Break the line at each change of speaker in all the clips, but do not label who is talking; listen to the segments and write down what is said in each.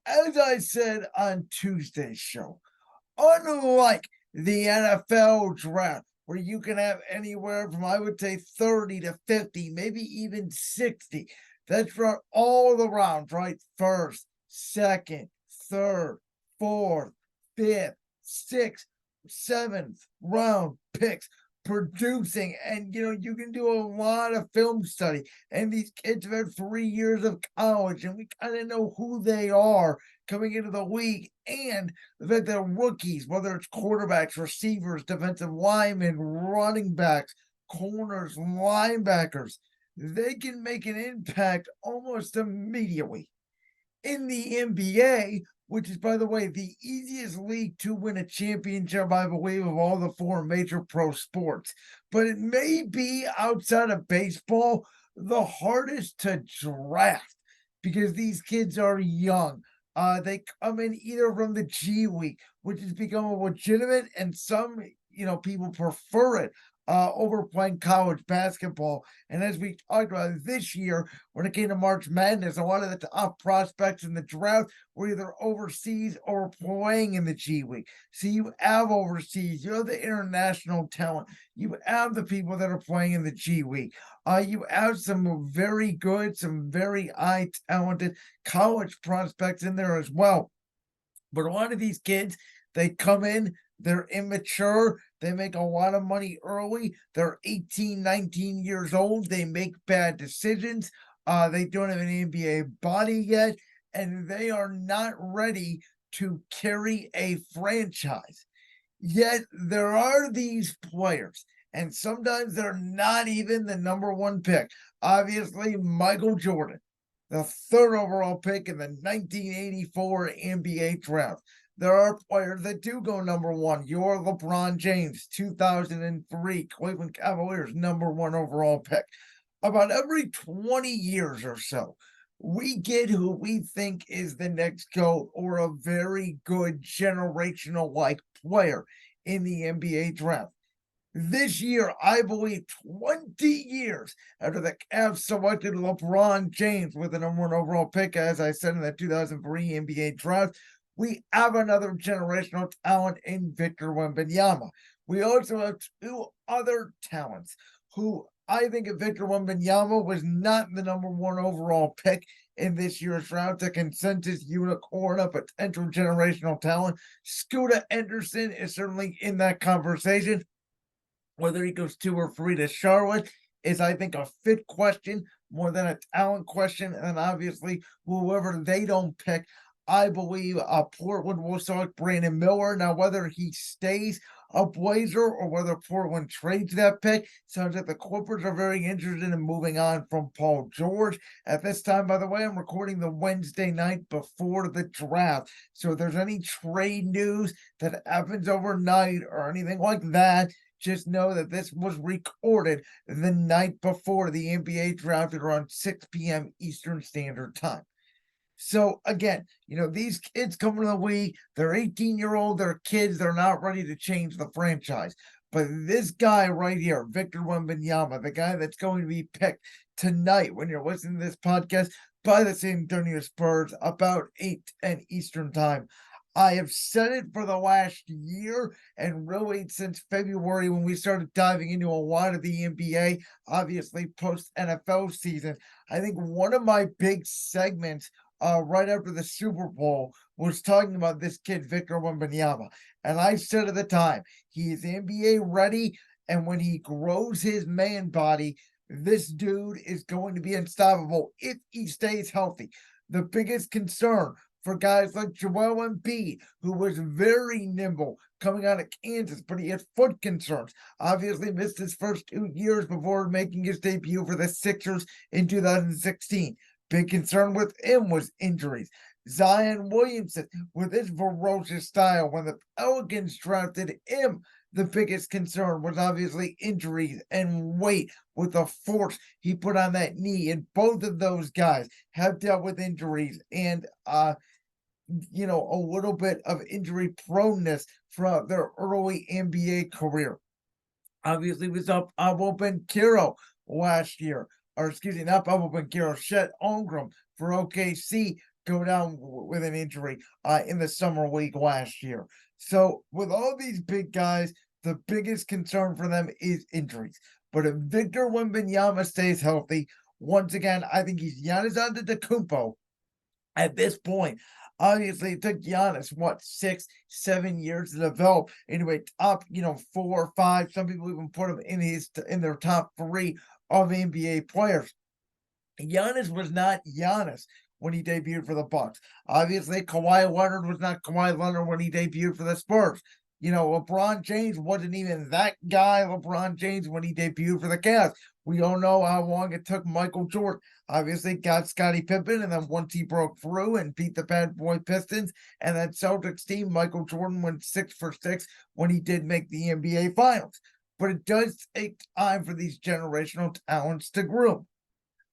as I said on Tuesday's show, unlike the NFL draft, where you can have anywhere from, I would say, 30 to 50, maybe even 60. That's for all the rounds, right? First, second, third, fourth, fifth, sixth, seventh round picks producing. And, you can do a lot of film study. And these kids have had 3 years of college, and we kind of know who they are coming into the league. And the fact that rookies, whether it's quarterbacks, receivers, defensive linemen, running backs, corners, linebackers, they can make an impact almost immediately. In the NBA, which is, by the way, the easiest league to win a championship, I believe, of all the four major pro sports. But it may be, outside of baseball, the hardest to draft because these kids are young. They come in either from the G League, which has become a legitimate, and some, people prefer it over playing college basketball. And as we talked about this year, when it came to March Madness, a lot of the top prospects in the draft were either overseas or playing in the G League. So you have overseas, you have the international talent, you have the people that are playing in the G League. You have some very good, some very high talented college prospects in there as well. But a lot of these kids, they come in, they're immature, they make a lot of money early, they're 18, 19 years old, they make bad decisions, they don't have an NBA body yet, and they are not ready to carry a franchise. Yet there are these players, and sometimes they're not even the number one pick. Obviously, Michael Jordan, the third overall pick in the 1984 NBA draft. There are players that do go number one. Your LeBron James, 2003 Cleveland Cavaliers, number one overall pick. About every 20 years or so, we get who we think is the next GOAT or a very good generational like player in the NBA draft. This year, I believe 20 years after the Cavs selected LeBron James with the number one overall pick, as I said in the 2003 NBA draft, we have another generational talent in Victor Wembanyama. We also have two other talents who I think if Victor Wembanyama was not the number one overall pick in this year's draft, a consensus unicorn, a potential generational talent, Scooter Henderson is certainly in that conversation. Whether he goes 2 or 3 to Charlotte is, I think, a fit question more than a talent question. And obviously, whoever they don't pick, I believe Portland will select Brandon Miller. Now, whether he stays a Blazer or whether Portland trades that pick, sounds like the Clippers are very interested in moving on from Paul George. At this time, by the way, I'm recording the Wednesday night before the draft. So if there's any trade news that happens overnight or anything like that, just know that this was recorded the night before the NBA draft at around 6 p.m. Eastern Standard Time. So again, these kids coming to the league, they're 18-year-old, they're kids, they're not ready to change the franchise. But this guy right here, Victor Wembanyama, the guy that's going to be picked tonight when you're listening to this podcast by the San Antonio Spurs about 8:10 Eastern Time. I have said it for the last year and really since February when we started diving into a lot of the NBA, obviously post NFL season. I think one of my big segments right after the Super Bowl was talking about this kid, Victor Wembanyama. And I said at the time, he is NBA ready. And when he grows his man body, this dude is going to be unstoppable if he stays healthy. The biggest concern for guys like Joel Embiid, who was very nimble coming out of Kansas, but he had foot concerns. Obviously missed his first 2 years before making his debut for the Sixers in 2016. Big concern with him was injuries. Zion Williamson, with his ferocious style, when the Pelicans drafted him, the biggest concern was obviously injuries and weight with the force he put on that knee. And both of those guys have dealt with injuries and a little bit of injury proneness throughout their early NBA career. Obviously, was up Abo Benkiro last year, or excuse me, not Abo Benkiro, Chet Holmgren for OKC go down with an injury in the summer league last year. So with all these big guys, the biggest concern for them is injuries. But if Victor Wembanyama stays healthy, once again, I think he's Giannis Antetokounmpo at this point. Obviously, it took Giannis what 6, 7 years to develop into a top, 4 or 5. Some people even put him in their top 3 of NBA players. Giannis was not Giannis when he debuted for the Bucks. Obviously, Kawhi Leonard was not Kawhi Leonard when he debuted for the Spurs. LeBron James wasn't even that guy, LeBron James, when he debuted for the Cavs. We all know how long it took Michael Jordan. Obviously, got Scottie Pippen, and then once he broke through and beat the bad boy Pistons and that Celtics team, Michael Jordan went 6 for 6 when he did make the NBA Finals. But it does take time for these generational talents to groom.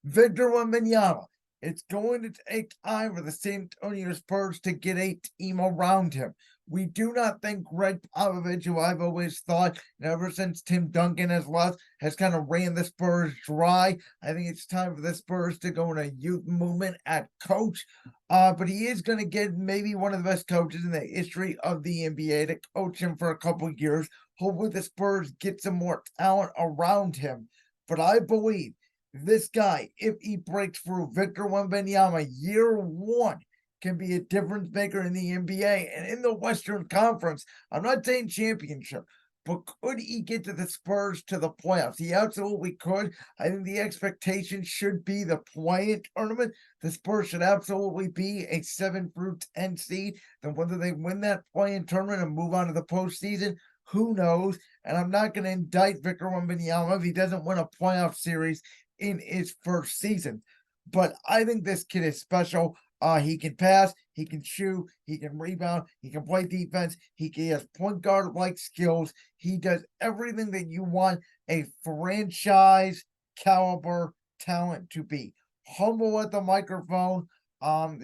Victor Wembanyama. It's going to take time for the San Antonio Spurs to get a team around him. We do not think Greg Popovich, who I've always thought, and ever since Tim Duncan has left, has kind of ran the Spurs dry. I think it's time for the Spurs to go in a youth movement at coach. But he is going to get maybe one of the best coaches in the history of the NBA to coach him for a couple of years. Hopefully the Spurs get some more talent around him. But I believe this guy, if he breaks through, Victor Wembanyama, year 1, can be a difference maker in the NBA and in the Western Conference. I'm not saying championship, but could he get to the Spurs to the playoffs? He absolutely could. I think the expectation should be the play-in tournament. The Spurs should absolutely be a 7 through 10 seed. Then whether they win that play-in tournament and move on to the postseason, who knows? And I'm not going to indict Victor Wembanyama if he doesn't win a playoff series in his first season. But I think this kid is special. He can pass, he can shoot, he can rebound, he can play defense, he has point guard like skills. He does everything that you want a franchise caliber talent to be. Humble at the microphone,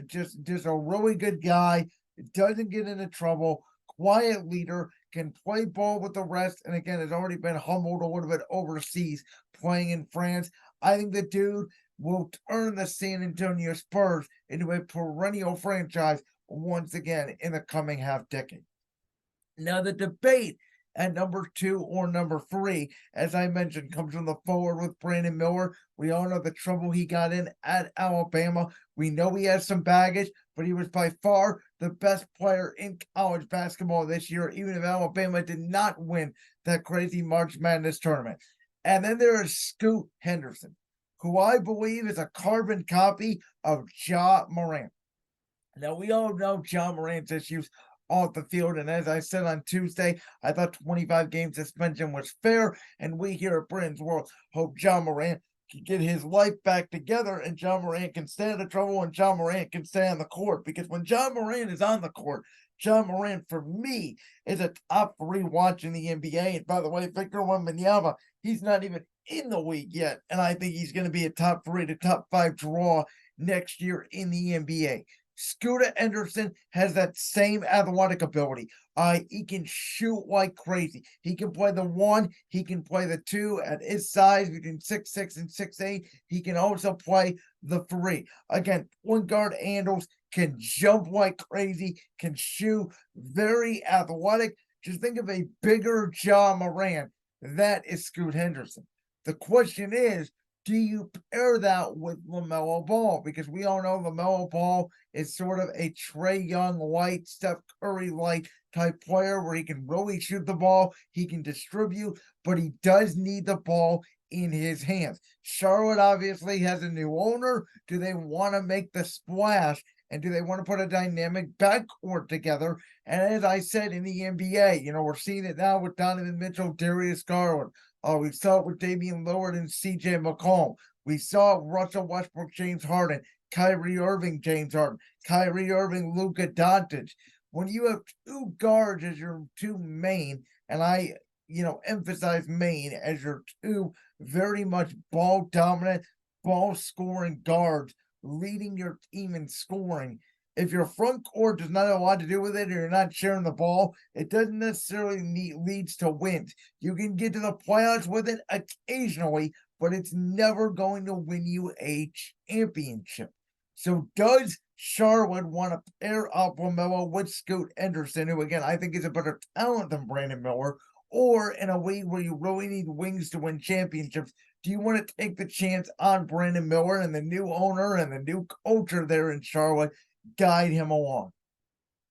just a really good guy, doesn't get into trouble, quiet leader, can play ball with the rest, and again has already been humbled a little bit overseas playing in France. I think the dude will turn the San Antonio Spurs into a perennial franchise once again in the coming half decade. Now, the debate at number 2 or number 3, as I mentioned, comes from the forward with Brandon Miller. We all know the trouble he got in at Alabama. We know he has some baggage, but he was by far the best player in college basketball this year, even if Alabama did not win that crazy March Madness tournament. And then there is Scoot Henderson, who I believe is a carbon copy of Ja Morant. Now, we all know Ja Morant's issues off the field, and as I said on Tuesday, I thought 25-game suspension was fair, and we here at Britain's World hope Ja Morant can get his life back together, and Ja Morant can stay out of trouble, and Ja Morant can stay on the court, because when Ja Morant is on the court, Ja Morant, for me, is a top 3 watch in the NBA. And by the way, Victor Wembanyama, he's not even in the league yet, and I think he's going to be a top 3 to top 5 draw next year in the NBA. Scooter Henderson has that same athletic ability. He can shoot like crazy. He can play the 1, he can play the 2 at his size between 6'6" and 6'8". He can also play the 3. Again, point guard handles, can jump like crazy, can shoot, very athletic. Just think of a bigger Ja Morant. That is Scoot Henderson. The question is, do you pair that with LaMelo Ball? Because we all know LaMelo Ball is sort of a Trae Young light, Steph Curry light type player where he can really shoot the ball, he can distribute, but he does need the ball in his hands. Charlotte obviously has a new owner. Do they want to make the splash? And do they want to put a dynamic backcourt together? And as I said in the NBA, we're seeing it now with Donovan Mitchell, Darius Garland. We saw it with Damian Lillard and CJ McCollum. We saw Russell Westbrook, James Harden, Kyrie Irving, James Harden, Kyrie Irving, Luka Doncic. When you have 2 guards as your 2 main, and I, emphasize main as your 2 very much ball dominant, ball scoring guards, leading your team in scoring. If your front court does not have a lot to do with it, or you're not sharing the ball, it doesn't necessarily leads to wins. You can get to the playoffs with it occasionally, but it's never going to win you a championship. So does Charlotte want to pair up Lamelo with Scoot Henderson, who again I think is a better talent than Brandon Miller, or in a league where you really need wings to win championships, do you want to take the chance on Brandon Miller and the new owner and the new culture there in Charlotte guide him along?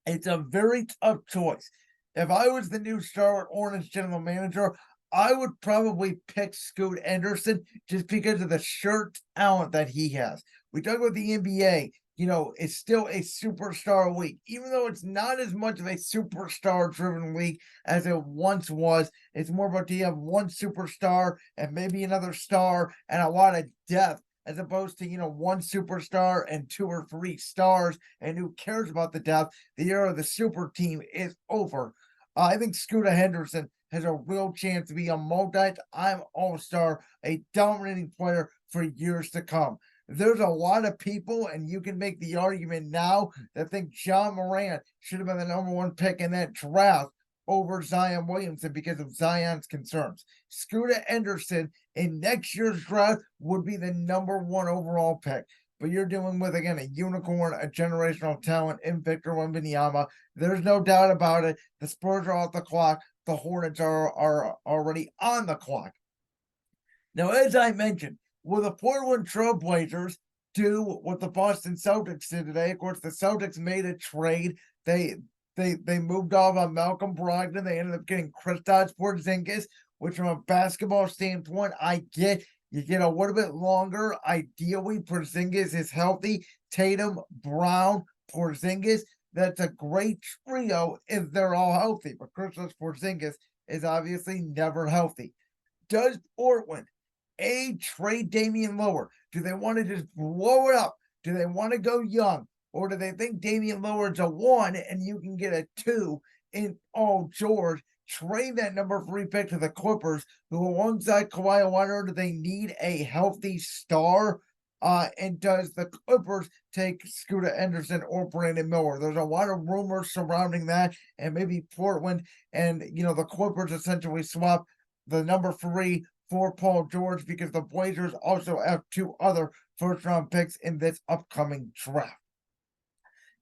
It's a very tough choice. If I was the new Charlotte Hornets general manager, I would probably pick Scoot Anderson just because of the sheer talent that he has. We talk about the NBA, it's still a superstar league, even though it's not as much of a superstar driven league as it once was. It's more about do you have one superstar and maybe another star and a lot of depth as opposed to, one superstar and two or three stars. And who cares about the depth? The era of the super team is over. I think Scooter Henderson has a real chance to be a multi-time all-star, a dominating player for years to come. There's a lot of people, and you can make the argument now that think John Morant should have been the number one pick in that draft over Zion Williamson because of Zion's concerns. Scooter Henderson in next year's draft would be the number one overall pick. But you're dealing with, again, a unicorn, a generational talent in Victor Wembanyama. There's no doubt about it. The Spurs are off the clock. The Hornets are already on the clock. Now, as I mentioned, will the Portland Trailblazers do what the Boston Celtics did today? Of course, the Celtics made a trade. They moved off on Malcolm Brogdon. They ended up getting Kristaps Porzingis, which from a basketball standpoint, I get. You get a little bit longer. Ideally, Porzingis is healthy. Tatum, Brown, Porzingis. That's a great trio if they're all healthy. But Kristaps Porzingis is obviously never healthy. Does Portland trade Damian Lillard? Do they want to just blow it up? Do they want to go young? Or do they think Damian Lillard's a 1 and you can get a 2 in George? Trade that number 3 pick to the Clippers, who alongside Kawhi Leonard, they need a healthy star. And does the Clippers take Scooter Henderson or Brandon Miller? There's a lot of rumors surrounding that, and maybe Portland and the Clippers essentially swap the number 3 for Paul George because the Blazers also have 2 other first-round picks in this upcoming draft.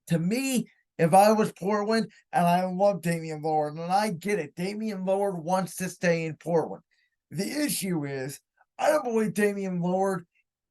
To me, if I was Portland, and I love Damian Lillard, and I get it, Damian Lillard wants to stay in Portland. The issue is, I don't believe Damian Lillard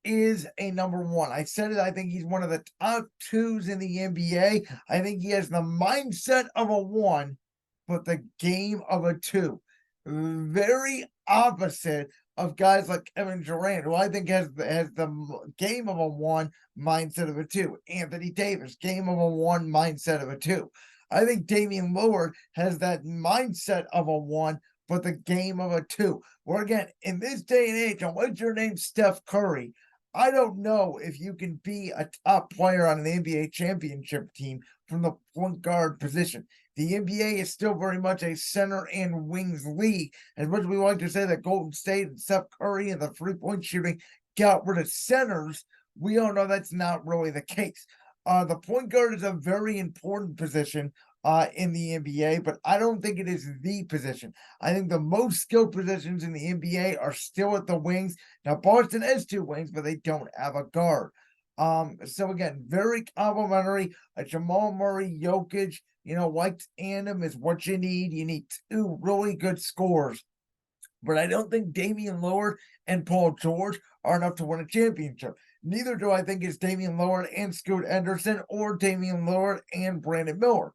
is a number 1. I said it, I think he's one of the top 2s in the NBA. I think he has the mindset of a 1, but the game of a 2. Very opposite of guys like Kevin Durant, who I think has the game of a 1, mindset of a 2. Anthony Davis, game of a 1, mindset of a 2. I think Damian Lillard has that mindset of a 1, but the game of a 2. Where again, in this day and age, unless your name's Steph Curry, I don't know if you can be a top player on an NBA championship team from the point guard position. The NBA is still very much a center and wings league. As much as we like to say that Golden State and Steph Curry and the three-point shooting got rid of centers, we all know that's not really the case. The point guard is a very important position in the NBA, but I don't think it is the position. I think the most skilled positions in the NBA are still at the wings. Now, Boston has 2 wings, but they don't have a guard. So again, very complimentary. A Jamal Murray, Jokic, White tandem is what you need. You need 2 really good scores. But I don't think Damian Lillard and Paul George are enough to win a championship. Neither do I think it's Damian Lillard and Scoot Henderson or Damian Lillard and Brandon Miller,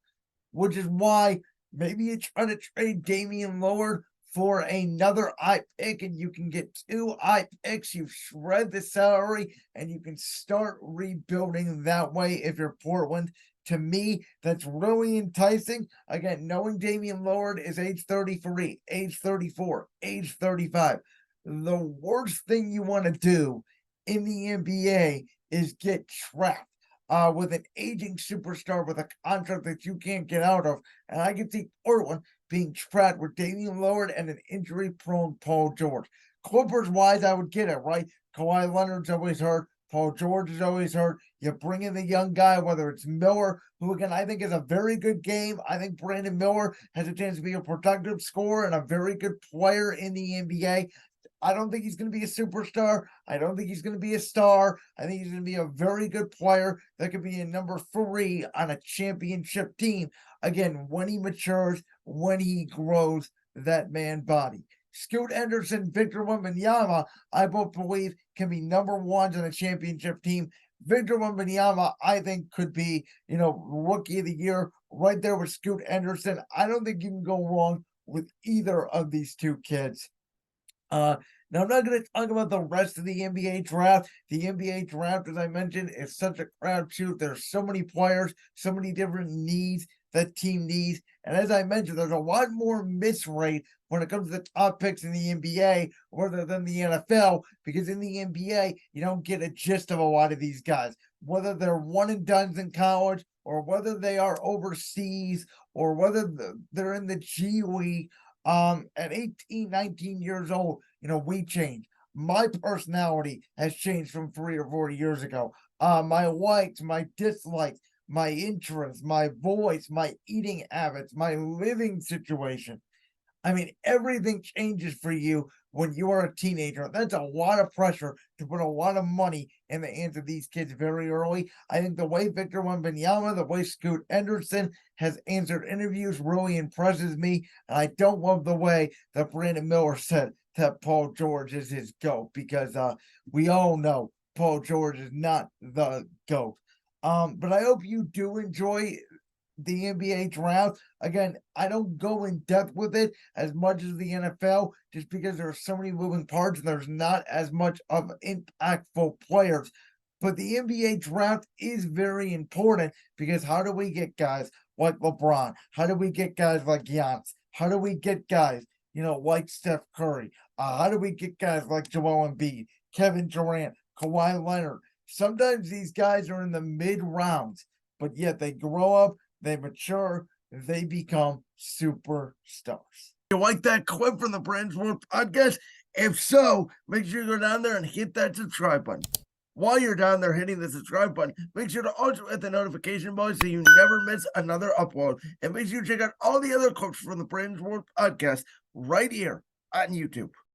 which is why maybe you try to trade Damian Lillard for another pick and you can get 2 picks. You shred the salary and you can start rebuilding that way if you're Portland. To me, that's really enticing. Again, knowing Damian Lillard is age 33, age 34, age 35. The worst thing you want to do in the NBA is get trapped with an aging superstar with a contract that you can't get out of. And I can see Portland being trapped with Damian Lillard and an injury-prone Paul George. Clippers-wise, I would get it, right? Kawhi Leonard's always hurt. Paul George is always hurt. You bring in the young guy, whether it's Miller, who again I think is a very good game. I think Brandon Miller has a chance to be a productive scorer and a very good player in the NBA. I don't think he's going to be a superstar. I don't think he's going to be a star. I think he's going to be a very good player that could be a number 3 on a championship team. Again, when he matures, when he grows that man body. Scoot Henderson, Victor Wembanyama, I both believe can be number 1s on a championship team. Victor Wembanyama, I think, could be, rookie of the year right there with Scoot Henderson. I don't think you can go wrong with either of these two kids. Now, I'm not going to talk about the rest of the NBA draft. The NBA draft, as I mentioned, is such a crapshoot. There's so many players, so many different needs that team needs. And as I mentioned, there's a lot more miss rate when it comes to the top picks in the NBA rather than the NFL, because in the NBA, you don't get a gist of a lot of these guys, whether they're one and dones in college or whether they are overseas or whether they're in the G League. At 18, 19 years old, we change. My personality has changed from 3 or 4 years ago. My likes, my dislikes, my interests, my voice, my eating habits, my living situation. I mean, everything changes for you when you are a teenager. That's a lot of pressure to put a lot of money in the hands of these kids very early. I think the way Victor Wembanyama, the way Scoot Henderson has answered interviews really impresses me. And I don't love the way that Brandon Miller said that Paul George is his GOAT, because we all know Paul George is not the GOAT. But I hope you do enjoy the NBA draft. Again, I don't go in depth with it as much as the NFL, just because there are so many moving parts and there's not as much of impactful players. But the NBA draft is very important, because how do we get guys like LeBron? How do we get guys like Giannis? How do we get guys, like Steph Curry? How do we get guys like Joel Embiid, Kevin Durant, Kawhi Leonard? Sometimes these guys are in the mid rounds, but yet they grow up, they mature, they become superstars. You like that clip from the Brand's World Podcast? If so, make sure you go down there and hit that subscribe button. While you're down there hitting the subscribe button, make sure to also hit the notification bell so you never miss another upload. And make sure you check out all the other clips from the Brand's World Podcast right here on YouTube.